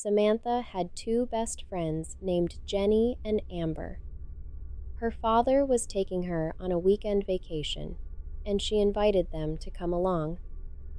Samantha had two best friends named Jenny and Amber. Her father was taking her on a weekend vacation, and she invited them to come along.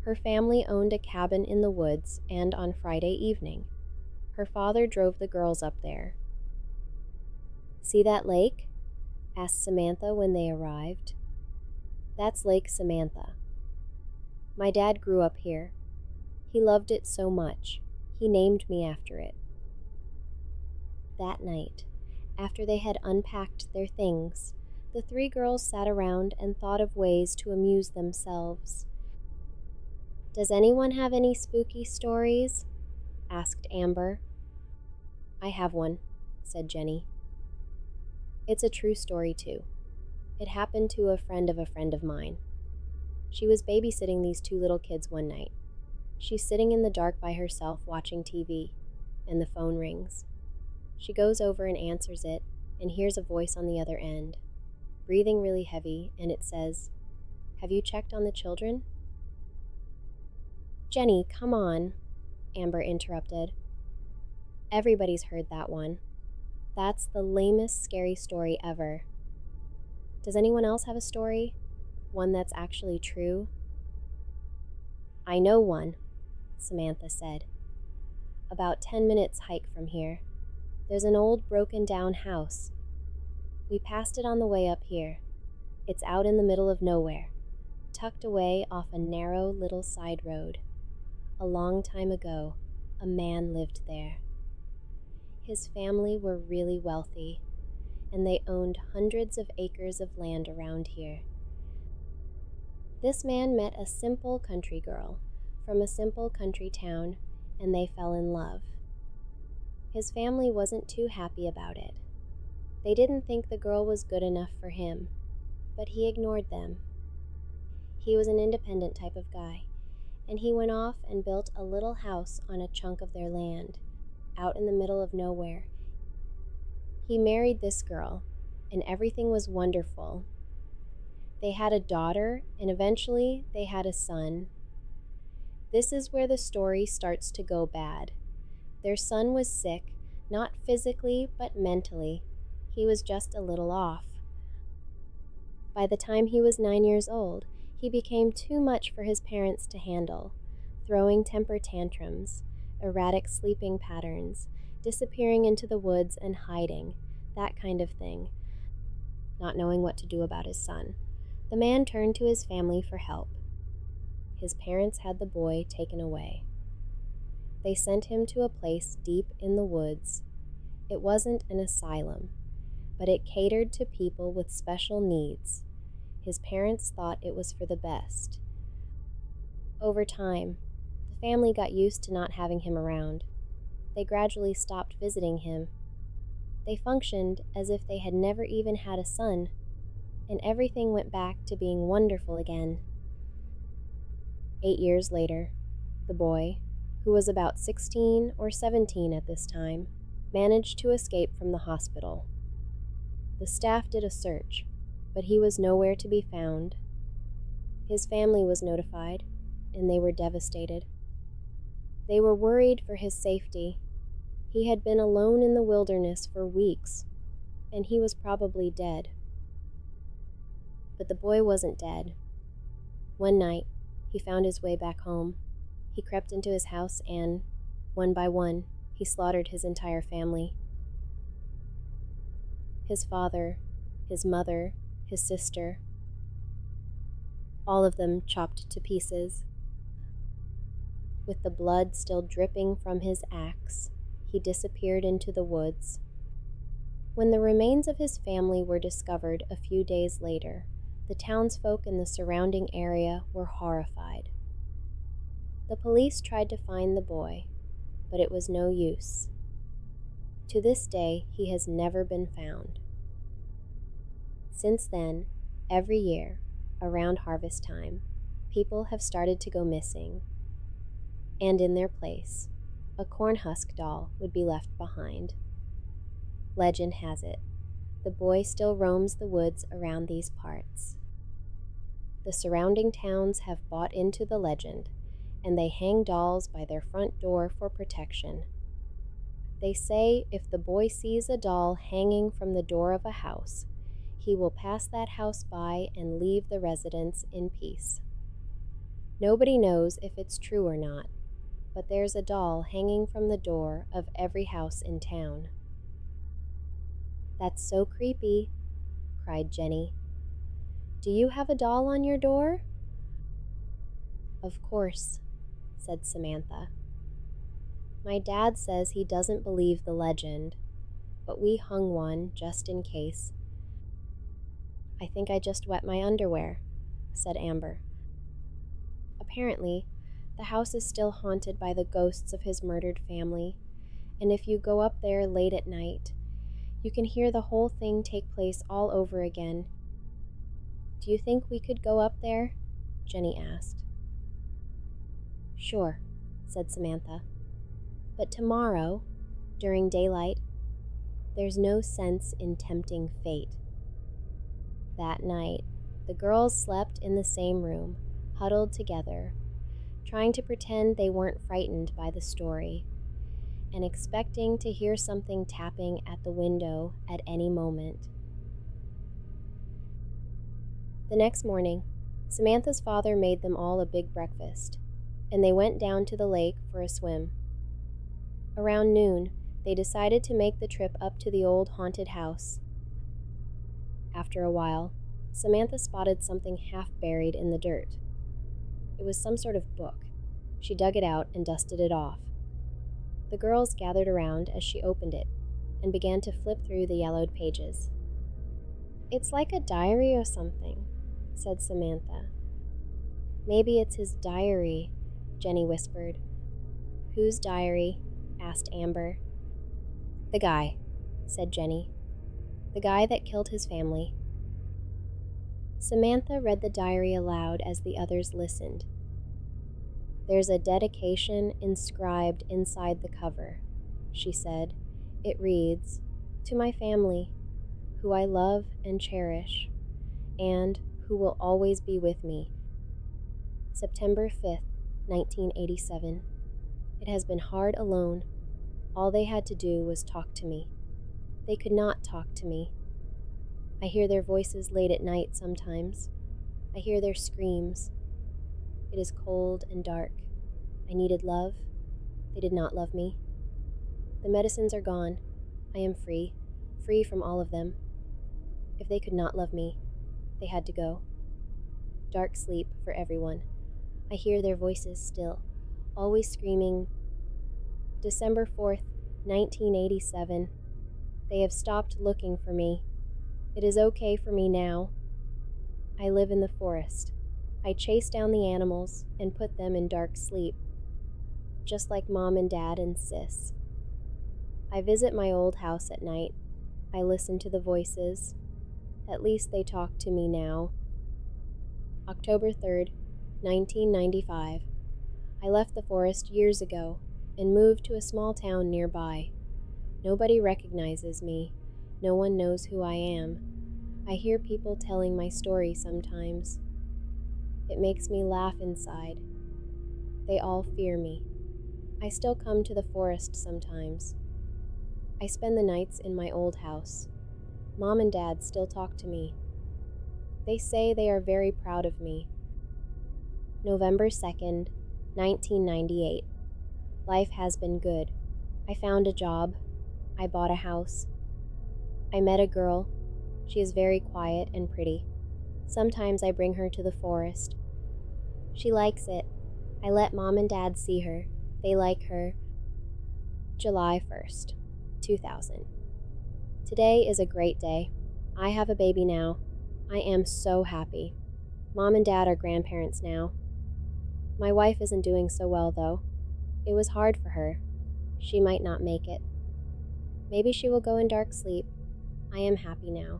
Her family owned a cabin in the woods, and on Friday evening, her father drove the girls up there. "See that lake?" asked Samantha when they arrived. "That's Lake Samantha. My dad grew up here. He loved it so much, he named me after it." That night, after they had unpacked their things, the three girls sat around and thought of ways to amuse themselves. "Does anyone have any spooky stories?" asked Amber. "I have one," said Jenny. "It's a true story, too. It happened to a friend of mine. She was babysitting these two little kids one night. She's sitting in the dark by herself watching TV, and the phone rings. She goes over and answers it, and hears a voice on the other end, breathing really heavy, and it says, 'Have you checked on the children?'" "Jenny, come on," Amber interrupted. "Everybody's heard that one. That's the lamest scary story ever. Does anyone else have a story? One that's actually true?" "I know one," Samantha said. "About 10 minutes hike from here. There's an old broken down house. We passed it on the way up here. It's out in the middle of nowhere, tucked away off a narrow little side road. A long time ago, a man lived there. His family were really wealthy, and they owned hundreds of acres of land around here. This man met a simple country girl from a simple country town, and they fell in love. His family wasn't too happy about it. They didn't think the girl was good enough for him, but he ignored them. He was an independent type of guy, and he went off and built a little house on a chunk of their land, out in the middle of nowhere. He married this girl, and everything was wonderful. They had a daughter, and eventually they had a son. This is where the story starts to go bad. Their son was sick, not physically, but mentally. He was just a little off. By the time he was 9 years old, he became too much for his parents to handle, throwing temper tantrums, erratic sleeping patterns, disappearing into the woods and hiding, that kind of thing. Not knowing what to do about his son, the man turned to his family for help. His parents had the boy taken away. They sent him to a place deep in the woods. It wasn't an asylum, but it catered to people with special needs. His parents thought it was for the best. Over time, the family got used to not having him around. They gradually stopped visiting him. They functioned as if they had never even had a son, and everything went back to being wonderful again. 8 years later, the boy, who was about 16 or 17 at this time, managed to escape from the hospital. The staff did a search, but he was nowhere to be found. His family was notified, and they were devastated. They were worried for his safety. He had been alone in the wilderness for weeks, and he was probably dead. But the boy wasn't dead. One night, he found his way back home. He crept into his house and, one by one, he slaughtered his entire family. His father, his mother, his sister, all of them chopped to pieces. With the blood still dripping from his axe, he disappeared into the woods. When the remains of his family were discovered a few days later, the townsfolk in the surrounding area were horrified. The police tried to find the boy, but it was no use. To this day, he has never been found. Since then, every year, around harvest time, people have started to go missing, and in their place, a corn husk doll would be left behind. Legend has it, the boy still roams the woods around these parts. The surrounding towns have bought into the legend, and they hang dolls by their front door for protection. They say if the boy sees a doll hanging from the door of a house, he will pass that house by and leave the residence in peace. Nobody knows if it's true or not, but there's a doll hanging from the door of every house in town." "That's so creepy," cried Jenny. "Do you have a doll on your door?" "Of course," said Samantha. "My dad says he doesn't believe the legend, but we hung one just in case." "I think I just wet my underwear," said Amber. "Apparently, the house is still haunted by the ghosts of his murdered family, and if you go up there late at night, you can hear the whole thing take place all over again. Do you think we could go up there?" Jenny asked. "Sure," said Samantha. "But tomorrow, during daylight, there's no sense in tempting fate." That night, the girls slept in the same room, huddled together, trying to pretend they weren't frightened by the story, and expecting to hear something tapping at the window at any moment. The next morning, Samantha's father made them all a big breakfast, and they went down to the lake for a swim. Around noon, they decided to make the trip up to the old haunted house. After a while, Samantha spotted something half buried in the dirt. It was some sort of book. She dug it out and dusted it off. The girls gathered around as she opened it and began to flip through the yellowed pages. "It's like a diary or something," said Samantha. "Maybe it's his diary," Jenny whispered. "Whose diary?" asked Amber. "The guy," said Jenny. "The guy that killed his family." Samantha read the diary aloud as the others listened. "There's a dedication inscribed inside the cover," she said. "It reads, 'To my family, who I love and cherish, and who will always be with me. September 5th, 1987. It has been hard alone. All they had to do was talk to me. They could not talk to me. I hear their voices late at night sometimes. I hear their screams. It is cold and dark. I needed love. They did not love me. The medicines are gone. I am free, free from all of them. If they could not love me, they had to go. Dark sleep for everyone. I hear their voices still, always screaming. December 4th, 1987. They have stopped looking for me. It is okay for me now. I live in the forest. I chase down the animals and put them in dark sleep, just like Mom and Dad and Sis. I visit my old house at night. I listen to the voices. At least they talk to me now. October 3rd, 1995. I left the forest years ago and moved to a small town nearby. Nobody recognizes me. No one knows who I am. I hear people telling my story sometimes. It makes me laugh inside. They all fear me. I still come to the forest sometimes. I spend the nights in my old house. Mom and Dad still talk to me. They say they are very proud of me. November 2nd, 1998. Life has been good. I found a job. I bought a house. I met a girl. She is very quiet and pretty. Sometimes I bring her to the forest. She likes it. I let Mom and Dad see her. They like her. July 1st, 2000. Today is a great day. I have a baby now. I am so happy. Mom and Dad are grandparents now. My wife isn't doing so well, though. It was hard for her. She might not make it. Maybe she will go in dark sleep. I am happy now.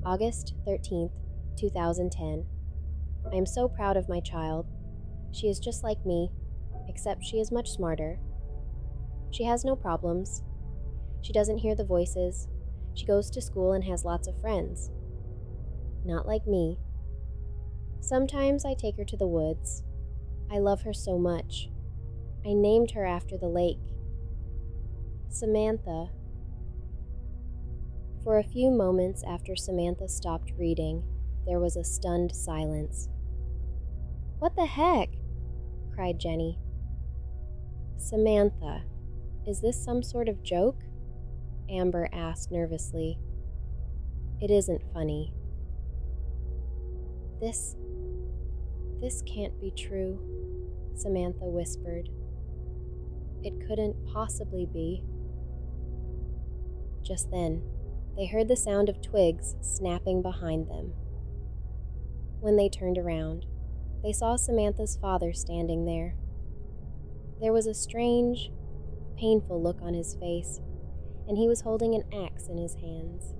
August 13th, 2010. I am so proud of my child. She is just like me, except she is much smarter. She has no problems. She doesn't hear the voices. She goes to school and has lots of friends. Not like me. Sometimes I take her to the woods. I love her so much. I named her after the lake. Samantha. For a few moments after Samantha stopped reading, there was a stunned silence. "What the heck?" cried Jenny. "Samantha, is this some sort of joke?" Amber asked nervously. "It isn't funny." This can't be true," Samantha whispered. "It couldn't possibly be." Just then, they heard the sound of twigs snapping behind them. When they turned around, they saw Samantha's father standing there. There was a strange, painful look on his face, and he was holding an axe in his hands.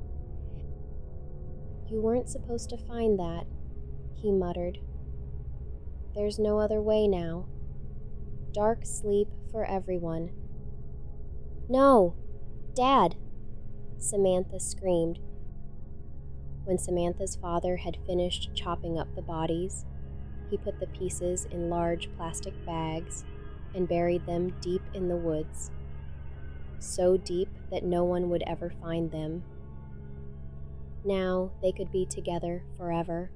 "You weren't supposed to find that," he muttered. "There's no other way now. Dark sleep for everyone." "No! Dad!" Samantha screamed. When Samantha's father had finished chopping up the bodies, he put the pieces in large plastic bags and buried them deep in the woods, so deep that no one would ever find them. Now they could be together forever.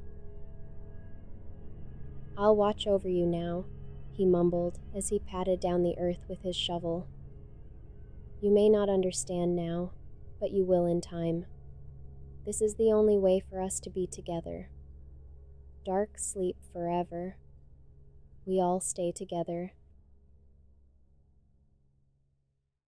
"I'll watch over you now," he mumbled as he patted down the earth with his shovel. "You may not understand now, but you will in time. This is the only way for us to be together. Dark sleep forever. We all stay together."